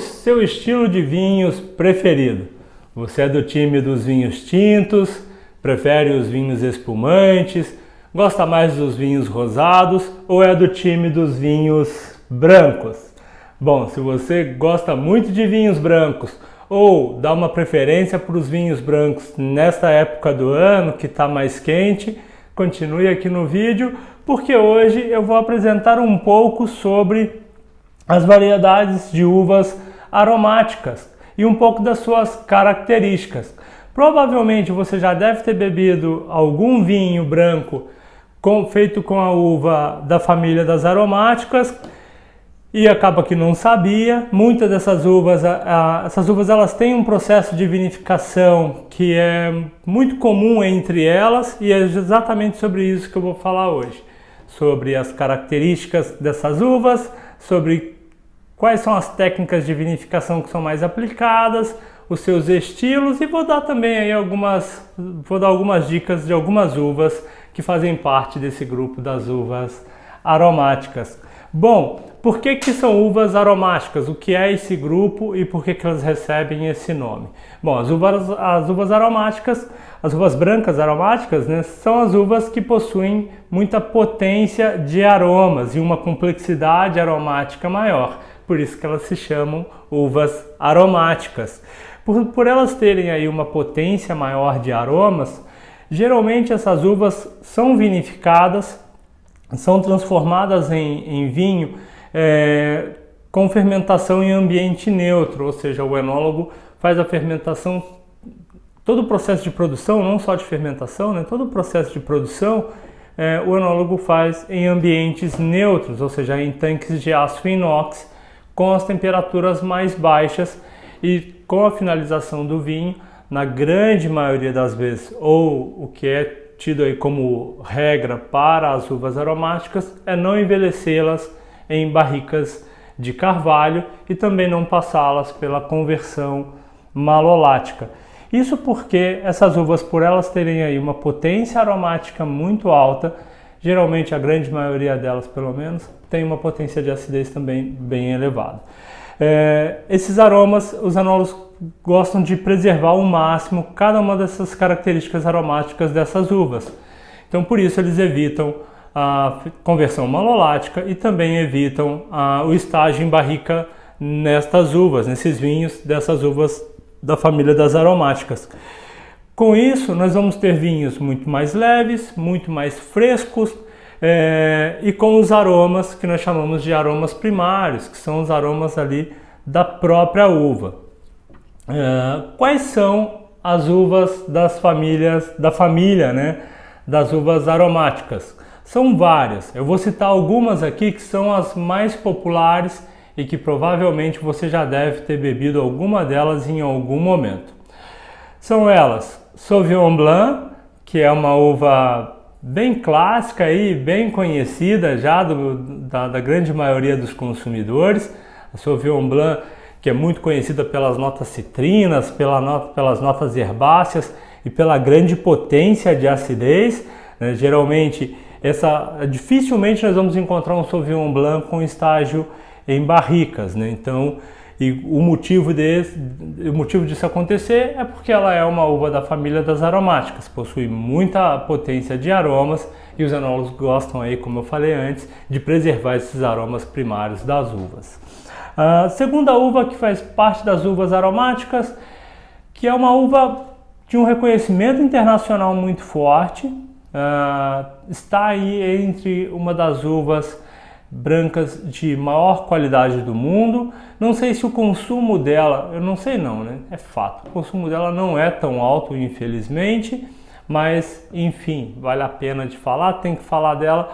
seu estilo de vinhos preferido? Você é do time dos vinhos tintos, prefere os vinhos espumantes, gosta mais dos vinhos rosados ou é do time dos vinhos brancos? Bom, se você gosta muito de vinhos brancos ou dá uma preferência para os vinhos brancos nesta época do ano que está mais quente, continue aqui no vídeo, porque hoje eu vou apresentar um pouco sobre as variedades de uvas aromáticas e um pouco das suas características. Provavelmente você já deve ter bebido algum vinho branco feito com a uva da família das aromáticas e acaba que não sabia. Muitas dessas uvas, elas têm um processo de vinificação que é muito comum entre elas e é exatamente sobre isso que eu vou falar hoje. Sobre as características dessas uvas, sobre quais são as técnicas de vinificação que são mais aplicadas, os seus estilos e vou dar também aí algumas dicas de algumas uvas que fazem parte desse grupo das uvas aromáticas. Bom, por que são uvas aromáticas? O que é esse grupo e por que elas recebem esse nome? Bom, as uvas aromáticas, as uvas brancas aromáticas, né, são as uvas que possuem muita potência de aromas e uma complexidade aromática maior. Por isso que elas se chamam uvas aromáticas. Por elas terem aí uma potência maior de aromas, geralmente essas uvas são vinificadas, são transformadas em vinho com fermentação em ambiente neutro, ou seja, o enólogo faz a fermentação, todo o processo de produção, não só de fermentação, né, todo o processo de produção o enólogo faz em ambientes neutros, ou seja, em tanques de aço inox, com as temperaturas mais baixas e com a finalização do vinho, na grande maioria das vezes, ou o que é tido aí como regra para as uvas aromáticas, é não envelhecê-las em barricas de carvalho e também não passá-las pela conversão malolática. Isso porque essas uvas, por elas terem aí uma potência aromática muito alta, geralmente a grande maioria delas, pelo menos, tem uma potência de acidez também bem elevada. Esses aromas, os enólogos gostam de preservar ao máximo cada uma dessas características aromáticas dessas uvas. Então, por isso, eles evitam a conversão malolática e também evitam o estágio em barrica nestas uvas, nesses vinhos dessas uvas da família das aromáticas. Com isso, nós vamos ter vinhos muito mais leves, muito mais frescos e com os aromas que nós chamamos de aromas primários, que são os aromas ali da própria uva. Quais são as uvas da família, né, das uvas aromáticas? São várias. Eu vou citar algumas aqui que são as mais populares e que provavelmente você já deve ter bebido alguma delas em algum momento. São elas: Sauvignon Blanc, que é uma uva bem clássica e bem conhecida já da grande maioria dos consumidores. A Sauvignon Blanc, que é muito conhecida pelas notas citrinas, pelas notas herbáceas e pela grande potência de acidez, né? Geralmente, dificilmente nós vamos encontrar um Sauvignon Blanc com estágio em barricas, né? Então, o motivo disso acontecer é porque ela é uma uva da família das aromáticas, possui muita potência de aromas e os enólogos gostam aí, como eu falei antes, de preservar esses aromas primários das uvas. A segunda uva que faz parte das uvas aromáticas, que é uma uva de um reconhecimento internacional muito forte, está aí entre uma das uvas brancas de maior qualidade do mundo. Não sei se o consumo dela, eu não sei não, né? É fato, o consumo dela não é tão alto, infelizmente, mas enfim, vale a pena de falar, tem que falar dela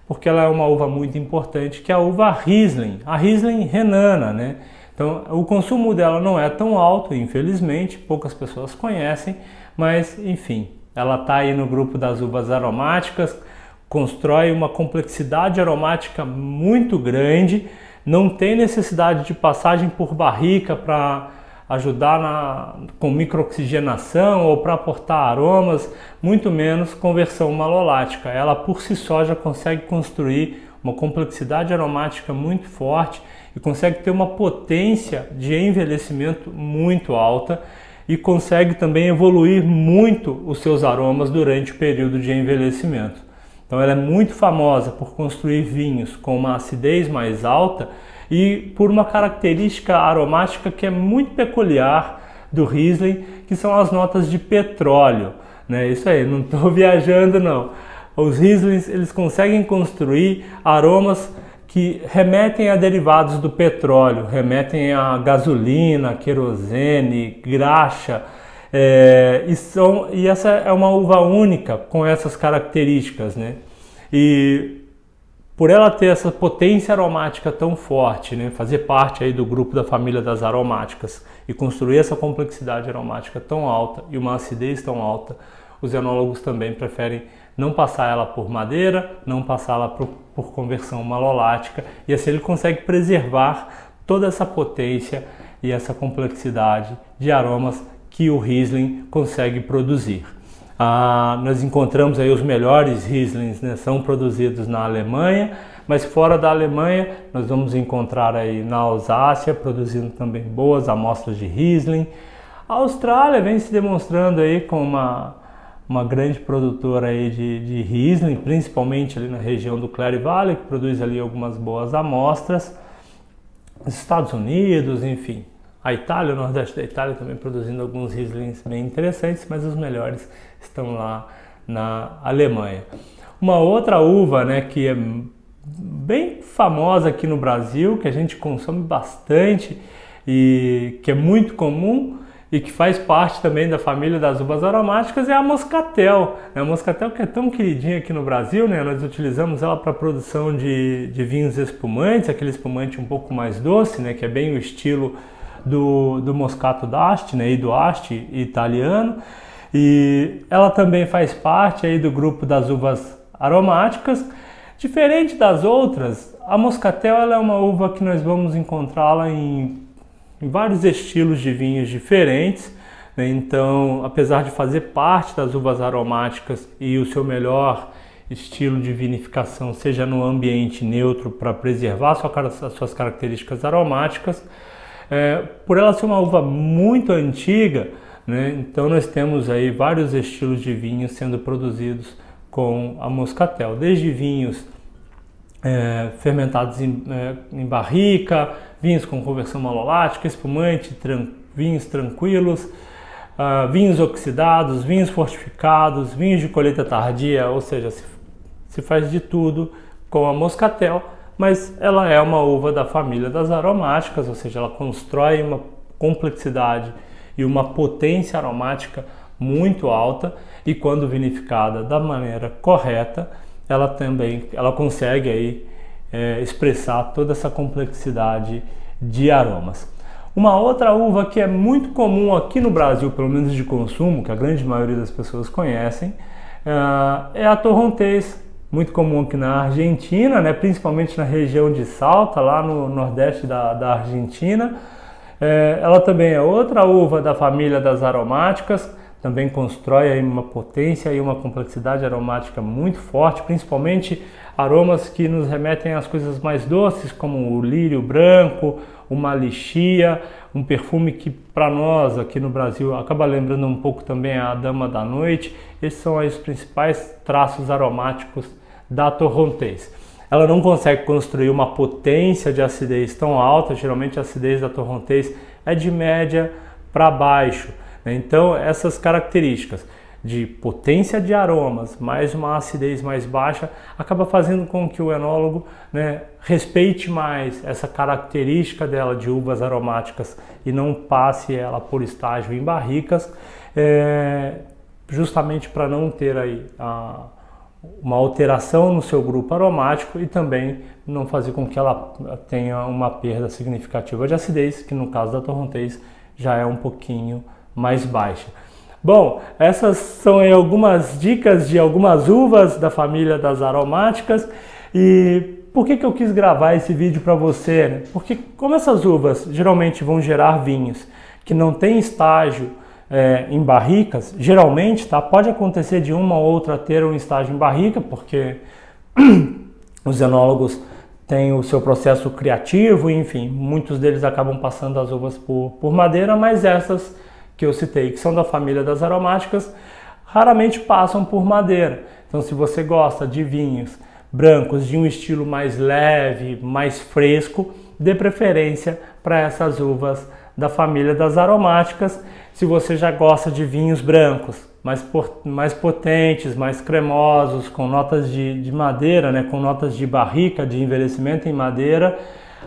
porque ela é uma uva muito importante, que é a uva Riesling, a Riesling renana, né? Então, o consumo dela não é tão alto, infelizmente, poucas pessoas conhecem, mas enfim, ela está aí no grupo das uvas aromáticas, constrói uma complexidade aromática muito grande, não tem necessidade de passagem por barrica para ajudar com microoxigenação ou para aportar aromas, muito menos conversão malolática. Ela por si só já consegue construir uma complexidade aromática muito forte e consegue ter uma potência de envelhecimento muito alta e consegue também evoluir muito os seus aromas durante o período de envelhecimento. Então ela é muito famosa por construir vinhos com uma acidez mais alta e por uma característica aromática que é muito peculiar do Riesling, que são as notas de petróleo, né? Isso aí, não estou viajando não. Os Rieslings, eles conseguem construir aromas que remetem a derivados do petróleo, remetem a gasolina, querosene, graxa, e essa é uma uva única com essas características, né? E por ela ter essa potência aromática tão forte, né, fazer parte aí do grupo da família das aromáticas e construir essa complexidade aromática tão alta e uma acidez tão alta, os enólogos também preferem não passar ela por madeira, não passar ela por conversão malolática, e assim ele consegue preservar toda essa potência e essa complexidade de aromas que o Riesling consegue produzir. Nós encontramos aí os melhores Rieslings, né, são produzidos na Alemanha, mas fora da Alemanha nós vamos encontrar aí na Alsácia produzindo também boas amostras de Riesling. A Austrália vem se demonstrando aí como uma grande produtora aí de Riesling, principalmente ali na região do Clare Valley, que produz ali algumas boas amostras. Os Estados Unidos, enfim, a Itália, o Nordeste da Itália também produzindo alguns Rieslings bem interessantes, mas os melhores estão lá na Alemanha. Uma outra uva, né, que é bem famosa aqui no Brasil, que a gente consome bastante e que é muito comum e que faz parte também da família das uvas aromáticas, é a Moscatel. A Moscatel, que é tão queridinha aqui no Brasil, né, nós utilizamos ela para a produção de vinhos espumantes, aquele espumante um pouco mais doce, né, que é bem o estilo do Moscato d'Asti, né, e do Asti italiano, e ela também faz parte aí do grupo das uvas aromáticas. Diferente das outras, a Moscatel ela é uma uva que nós vamos encontrá-la em vários estilos de vinhos diferentes, né? Então, apesar de fazer parte das uvas aromáticas e o seu melhor estilo de vinificação seja no ambiente neutro para preservar as suas características aromáticas, por ela ser uma uva muito antiga, né? Então nós temos aí vários estilos de vinhos sendo produzidos com a Moscatel, desde vinhos fermentados em barrica, vinhos com conversão malolática, espumante, vinhos tranquilos, vinhos oxidados, vinhos fortificados, vinhos de colheita tardia, ou seja, se faz de tudo com a Moscatel, mas ela é uma uva da família das aromáticas, ou seja, ela constrói uma complexidade e uma potência aromática muito alta, e quando vinificada da maneira correta, ela consegue aí expressar toda essa complexidade de aromas. Uma outra uva que é muito comum aqui no Brasil, pelo menos de consumo, que a grande maioria das pessoas conhecem, é a Torrontés, muito comum aqui na Argentina, né, principalmente na região de Salta, lá no nordeste da Argentina. Ela também é outra uva da família das aromáticas, também constrói aí uma potência e uma complexidade aromática muito forte, principalmente aromas que nos remetem às coisas mais doces, como o lírio branco, uma lixia, um perfume que para nós aqui no Brasil acaba lembrando um pouco também a Dama da Noite. Esses são aí os principais traços aromáticos da Torrontés. Ela não consegue construir uma potência de acidez tão alta, geralmente a acidez da Torrontés é de média para baixo. Então essas características de potência de aromas, mais uma acidez mais baixa, acaba fazendo com que o enólogo, né, respeite mais essa característica dela de uvas aromáticas e não passe ela por estágio em barricas, justamente para não ter aí uma alteração no seu grupo aromático e também não fazer com que ela tenha uma perda significativa de acidez, que no caso da Torrontés já é um pouquinho mais baixa. Bom, essas são aí algumas dicas de algumas uvas da família das aromáticas. E por que eu quis gravar esse vídeo para você, né? Porque como essas uvas geralmente vão gerar vinhos que não tem estágio em barricas, geralmente, tá, pode acontecer de uma ou outra ter um estágio em barrica, porque Os enólogos têm o seu processo criativo, enfim, muitos deles acabam passando as uvas por madeira, mas essas que eu citei, que são da família das aromáticas, raramente passam por madeira. Então, se você gosta de vinhos brancos de um estilo mais leve, mais fresco, dê preferência para essas uvas da família das aromáticas. Se você já gosta de vinhos brancos, mais potentes, mais cremosos, com notas de madeira, né, com notas de barrica, de envelhecimento em madeira,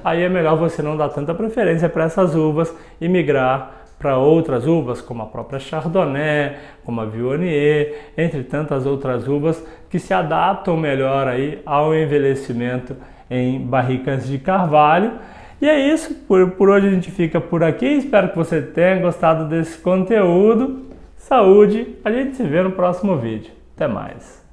aí é melhor você não dar tanta preferência para essas uvas e migrar para outras uvas, como a própria Chardonnay, como a Viognier, entre tantas outras uvas que se adaptam melhor aí ao envelhecimento em barricas de carvalho. E é isso, por hoje a gente fica por aqui, espero que você tenha gostado desse conteúdo. Saúde, a gente se vê no próximo vídeo. Até mais!